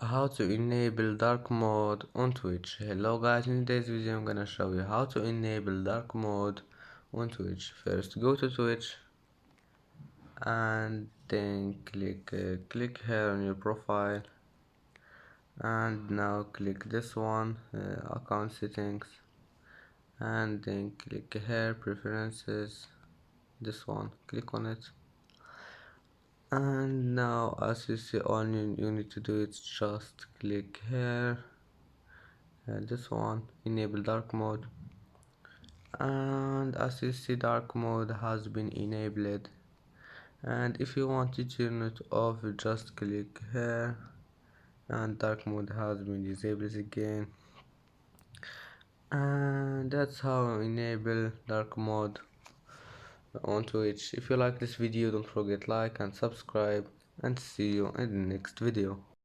How to enable dark mode on Twitch. Hello guys, in today's video I'm gonna show you how to enable dark mode on Twitch. First go to Twitch and then click here on your profile, and now click this one, account settings, and then click here preferences, this one, click on it. And now as you see, all you need to do is just click here, this one, enable dark mode, and as you see dark mode has been enabled. And if you want to turn it off, just click here, and dark mode has been disabled again. And that's how enable dark mode on Twitch. If you like this video, don't forget like and subscribe, and see you in the next video.